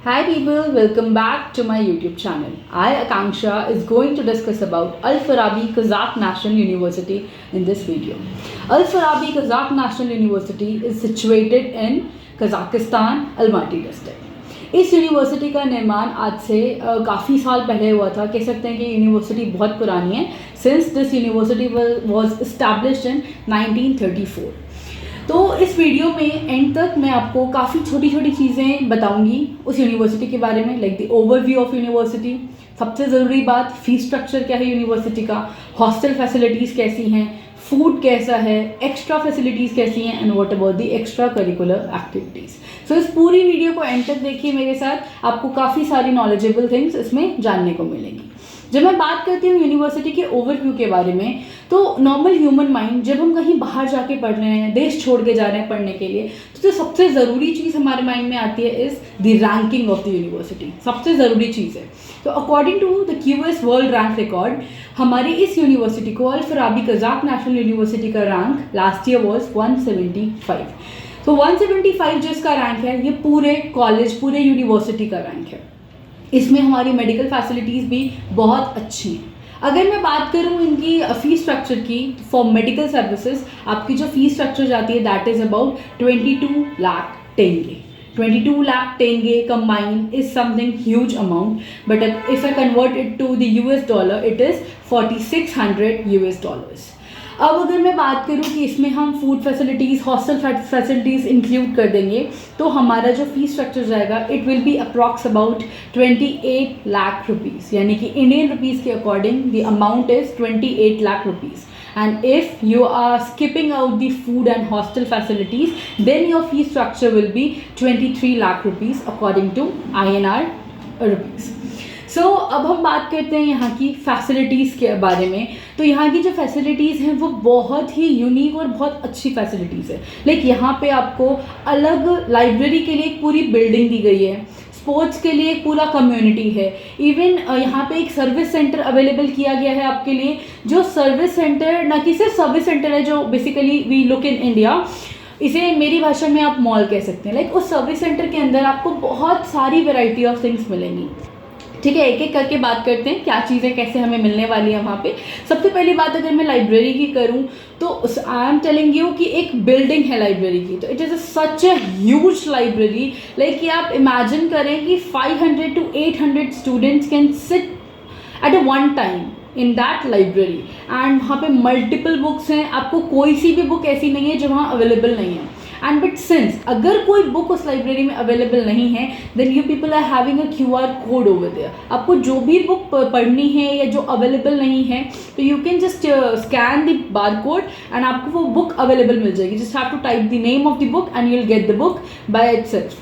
Hi people, welcome back to my YouTube channel. I, Akanksha, is going to discuss about Al Farabi Kazakh National University in this video. Al Farabi Kazakh National University is situated in Kazakhstan, Almaty district. इस university का निर्माण आज से काफ़ी साल पहले हुआ था. कह सकते हैं कि यूनिवर्सिटी बहुत पुरानी है. Since this university was established in 1934. तो इस वीडियो में एंड तक मैं आपको काफ़ी छोटी छोटी चीज़ें बताऊंगी उस यूनिवर्सिटी के बारे में, like the overview of university. सबसे ज़रूरी बात, फीस स्ट्रक्चर क्या है यूनिवर्सिटी का, हॉस्टल फैसिलिटीज़ कैसी हैं, फूड कैसा है, एक्स्ट्रा फैसिलिटीज़ कैसी हैं, and what about the extra curricular activities. So इस पूरी वीडियो को एंड तक देखिए मेरे साथ, आपको काफ़ी सारी नॉलेजेबल थिंग्स इसमें जानने को मिलेंगी. जब मैं बात करती हूँ यूनिवर्सिटी के ओवरव्यू के बारे में, तो नॉर्मल ह्यूमन माइंड जब हम कहीं बाहर जाके पढ़ रहे हैं, देश छोड़ के जा रहे हैं पढ़ने के लिए, तो सबसे ज़रूरी चीज़ हमारे माइंड में आती है is the ranking of the university. सबसे ज़रूरी चीज़ है. तो according to the QS world rank record, हमारी इस यूनिवर्सिटी को Al Farabi Kazakh national university का रैंक लास्ट ईयर वॉज 175. तो 175 जो इसका रैंक है, ये पूरे कॉलेज, पूरे यूनिवर्सिटी का रैंक है. इसमें हमारी मेडिकल फैसिलिटीज़ भी बहुत अच्छी हैं. अगर मैं बात करूँ इनकी फ़ीस स्ट्रक्चर की, फॉर मेडिकल सर्विसेज आपकी जो फ़ीस स्ट्रक्चर जाती है दैट इज़ अबाउट 22 लाख टेंगे. 22 lakh tenge combine is something huge amount, but if I convert it to the US dollar it is 4600 US dollars. अब अगर मैं बात करूं कि इसमें हम food facilities, hostel facilities include कर देंगे, तो हमारा जो फीस स्ट्रक्चर जाएगा it will be approx about 28 lakh rupees, यानी कि इंडियन रुपीज़ के according the amount is 28 lakh rupees. And if you are skipping out the food and hostel facilities, then your fee structure will be 23 lakh rupees according to INR rupees. So अब हम बात करते हैं यहाँ की facilities के बारे में. तो यहाँ की जो फैसिलिटीज़ हैं वो बहुत ही यूनिक और बहुत अच्छी फैसिलिटीज़ है. लाइक यहाँ पे आपको अलग लाइब्रेरी के लिए एक पूरी बिल्डिंग दी गई है, स्पोर्ट्स के लिए एक पूरा कम्युनिटी है. इवन यहाँ पे एक सर्विस सेंटर अवेलेबल किया गया है आपके लिए, जो सर्विस सेंटर न कि सिर्फ सर्विस सेंटर है, जो basically we look in India, इसे मेरी भाषा में आप मॉल कह सकते हैं. लाइक उस सर्विस सेंटर के अंदर आपको बहुत सारी वेराइटी ऑफ थिंग्स मिलेंगी. ठीक है, एक एक करके बात करते हैं क्या चीज़ें कैसे हमें मिलने वाली है वहाँ पे. सबसे पहली बात अगर मैं लाइब्रेरी की करूँ, तो आई एम टेलिंग यू कि एक बिल्डिंग है लाइब्रेरी की. तो it is such a huge library. Like कि आप इमेजिन करें कि 500 to 800 students can sit at a one time in that library. And वहाँ पे मल्टीपल बुक्स हैं. आपको कोई सी भी बुक ऐसी नहीं है जो वहाँ अवेलेबल नहीं है. एंड बट सिंस अगर कोई बुक उस लाइब्रेरी में अवेलेबल नहीं है, then you people are having a QR code over there. आपको जो भी बुक पढ़नी है या जो अवेलेबल नहीं है, तो you can just scan the bar code and आपको वो बुक अवेलेबल मिल जाएगी. Just have to type the name of the book and you will get the book by itself.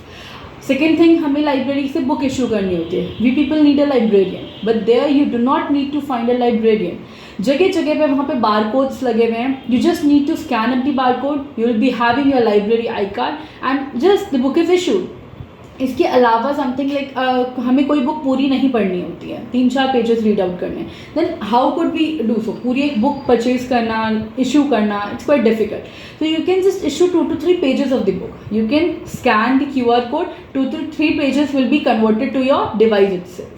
Second thing, हमें लाइब्रेरी से book issue करनी होती है. We people need a librarian, but there you do not need to find a librarian. जगह जगह पे वहाँ पे बार कोड्स लगे हुए हैं. You just need to scan up the bar code, you will be having your library I card and just the book is issued. इसके अलावा समथिंग लाइक हमें कोई बुक पूरी नहीं पढ़नी होती है, 3-4 पेजेस रीड आउट करने, then how could we do so. पूरी एक बुक परचेज करना, इशू करना, it's quite difficult. So you can just issue 2 to 3 pages of the book. You can scan the QR code, 2 to 3 pages will be converted to your device itself.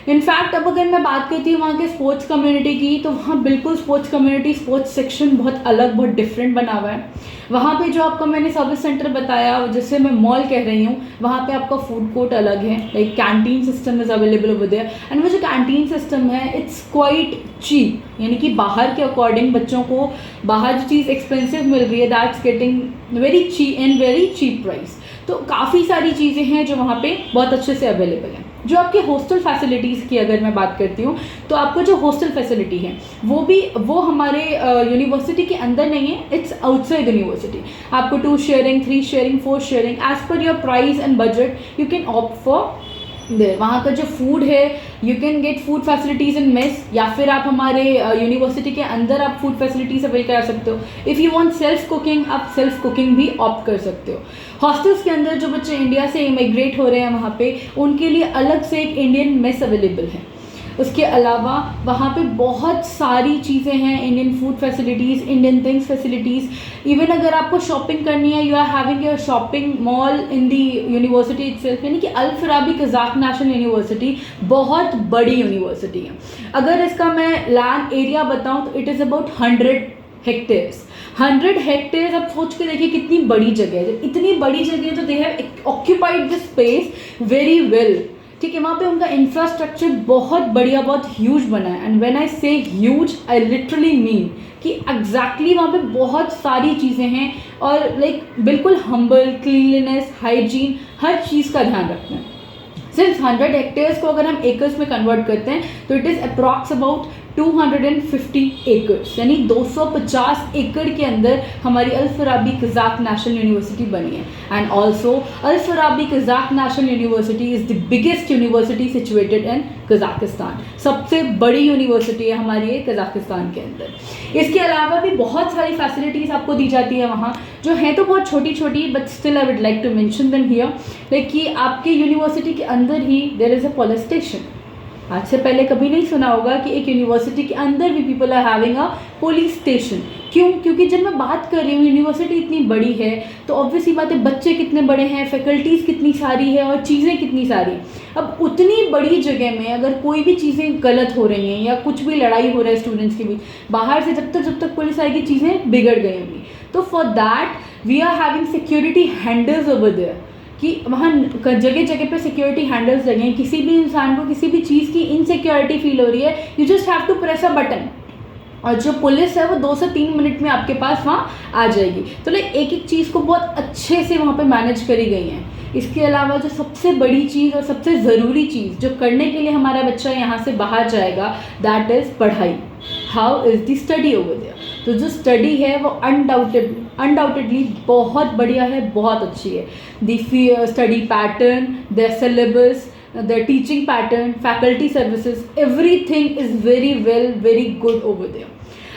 In fact अब अगर मैं बात करती हूँ वहाँ के स्पोर्ट्स कम्युनिटी की, तो वहाँ बिल्कुल स्पोर्ट्स कम्युनिटी, स्पोर्ट्स सेक्शन बहुत अलग, बहुत डिफरेंट बना हुआ है. वहाँ पे जो आपको मैंने सर्विस सेंटर बताया, जिसे मैं मॉल कह रही हूँ, वहाँ पे आपका फूड कोर्ट अलग है. Like canteen system is available over there. And वो जो कैंटीन सिस्टम है इट्स क्वाइट चीप, यानी कि बाहर के अकॉर्डिंग बच्चों को बाहर जो चीज़ एक्सपेंसिव मिल रही है that's getting very cheap in very cheap price. तो काफ़ी सारी चीज़ें हैं जो वहाँ पे बहुत अच्छे से अवेलेबल हैं. जो आपके हॉस्टल फैसिलिटीज़ की अगर मैं बात करती हूँ, तो आपको जो हॉस्टल फैसिलिटी है वो हमारे यूनिवर्सिटी के अंदर नहीं है, इट्स आउटसाइड यूनिवर्सिटी. आपको 2 sharing, 3 sharing, 4 sharing, as per your price and budget you can opt for there. वहाँ का जो फूड है, you can get food facilities in mess, या फिर आप हमारे यूनिवर्सिटी के अंदर आप फूड फैसिलिटीज़ अवेल कर सकते हो. If you want self cooking, आप सेल्फ कुकिंग भी ऑप्ट कर सकते हो. हॉस्टल्स के अंदर जो बच्चे इंडिया से इमिग्रेट हो रहे हैं वहाँ पे, उनके लिए अलग से एक इंडियन मेस अवेलेबल है. उसके अलावा वहाँ पे बहुत सारी चीज़ें हैं, Indian food facilities, Indian things facilities. Even अगर आपको शॉपिंग करनी है, you are having your shopping mall in the university itself. यानी कि Al Farabi Kazakh national university बहुत बड़ी यूनिवर्सिटी है। अगर इसका मैं लैंड एरिया बताऊँ तो it is about 100 hectares. 100 hectares, आप सोच के देखिए कितनी बड़ी जगह है। इतनी बड़ी जगह तो they have occupied this space very well. ठीक है, वहाँ पे उनका इंफ्रास्ट्रक्चर बहुत बढ़िया, बहुत ह्यूज बना है। एंड व्हेन आई से ह्यूज, आई लिटरली मीन कि एग्जैक्टली वहाँ पे बहुत सारी चीज़ें हैं और लाइक बिल्कुल हम्बल, क्लीनलीनेस, हाइजीन, हर चीज़ का ध्यान रखना है। सिर्फ 100 हेक्टेयर्स को अगर हम एकर्स में कन्वर्ट करते हैं तो it is approx about 250 acres, यानी 250 एकड़ के अंदर हमारी Al Farabi Kazakh national university बनी है। And also Al Farabi Kazakh national university is the biggest university situated in Kazakhstan. सबसे बड़ी यूनिवर्सिटी है हमारी ये कज़ाकिस्तान के अंदर। इसके अलावा भी बहुत सारी फैसिलिटीज़ आपको दी जाती है वहाँ, जो हैं तो बहुत छोटी छोटी, but still I would like to mention them here. Like कि आपके यूनिवर्सिटी के अंदर ही there is a police station. आज से पहले कभी नहीं सुना होगा कि एक यूनिवर्सिटी के अंदर भी people are having a police station. क्यों? क्योंकि जब मैं बात कर रही हूँ यूनिवर्सिटी इतनी बड़ी है तो ऑब्वियसली बात है, बच्चे कितने बड़े हैं, फैकल्टीज़ कितनी सारी है और चीज़ें कितनी सारी। अब उतनी बड़ी जगह में अगर कोई भी चीज़ें गलत हो रही हैं या कुछ भी लड़ाई हो रहा है स्टूडेंट्स के बीच, बाहर से जब तक पुलिस आएगी चीज़ें बिगड़ गई होंगी। तो for that we are having security handles over there, कि वहाँ जगह जगह पे सिक्योरिटी हैंडल्स लगे हैं। किसी भी इंसान को किसी भी चीज़ की इनसिक्योरिटी फील हो रही है, you just have to press a button और जो पुलिस है वो 2 से 3 मिनट में आपके पास वहाँ आ जाएगी। तो लाइक एक एक चीज़ को बहुत अच्छे से वहाँ पे मैनेज करी गई हैं। इसके अलावा जो सबसे बड़ी चीज़ और सबसे ज़रूरी चीज़ जो करने के लिए हमारा बच्चा यहाँ से बाहर जाएगा, दैट इज़ पढ़ाई। How is the study over there? तो जो स्टडी है वो अनडाउटेडली बहुत बढ़िया है, बहुत अच्छी है। The study pattern, the syllabus, the teaching pattern, faculty services, everything is very well, very good over there.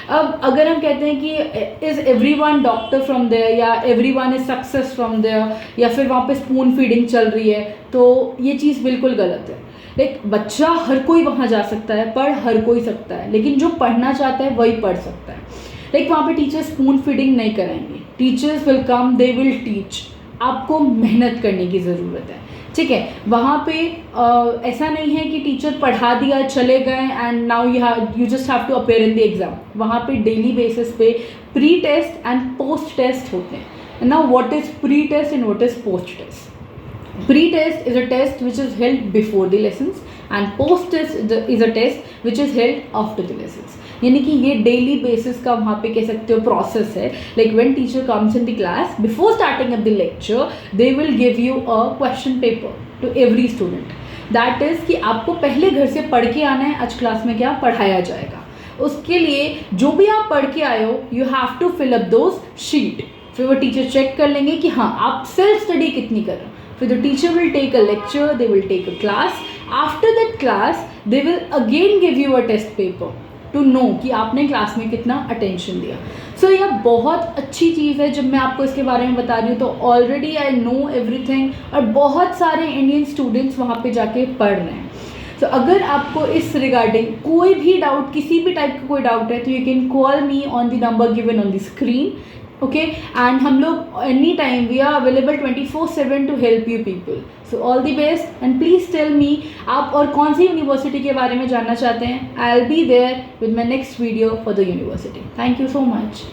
अब अगर हम कहते हैं कि is everyone doctor from there या everyone is success from there, या फिर वहाँ पे स्पून फीडिंग चल रही है, तो ये चीज़ बिल्कुल गलत है। लाइक बच्चा हर कोई वहाँ जा सकता है, पढ़ हर कोई सकता है, लेकिन जो पढ़ना चाहता है वही पढ़ सकता है। लाइक वहाँ पे टीचर्स स्पून फीडिंग नहीं कराएंगे, teachers will come, they will teach. आपको मेहनत करने की ज़रूरत है, ठीक है। वहाँ पे ऐसा नहीं है कि टीचर पढ़ा दिया चले गए and now you just have to appear in the exam. वहाँ पे डेली बेसिस पे pre test and post test होते हैं। Now what is pre test and what is post test? Pre-test is a test which is held before the lessons and post-test is a test which is held after the lessons. यानी कि ये daily basis का वहाँ पे कह सकते हो process है। Like when teacher comes in the class, before starting of the lecture they will give you a question paper two every student. That is कि आपको पहले घर से पढ़ के आना है आज क्लास में क्या पढ़ाया जाएगा। उसके लिए जो भी आप पढ़ के आए हो, you have to fill up those sheet. फिर वो टीचर चेक कर लेंगे कि हाँ आप सेल्फ स्टडी कितनी कर रहे हो। So the teacher will take a lecture, they will take a class. After that class, they will again give you a test paper to know कि आपने क्लास में कितना अटेंशन दिया। सो यह बहुत अच्छी चीज़ है। जब मैं आपको इसके बारे में बता रही हूँ तो ऑलरेडी आई नो एवरीथिंग, और बहुत सारे इंडियन स्टूडेंट्स वहाँ पे जाके पढ़ रहे हैं। तो अगर आपको इस रिगार्डिंग कोई भी डाउट, किसी भी टाइप का कोई डाउट है, तो you can call me on the number given on the screen. Okay, and हम लोग any time we are available 24/7 to help you people. So all the best and please tell me आप और कौन सी university के बारे में जानना चाहते हैं। I will be there with my next video for the university. Thank you so much.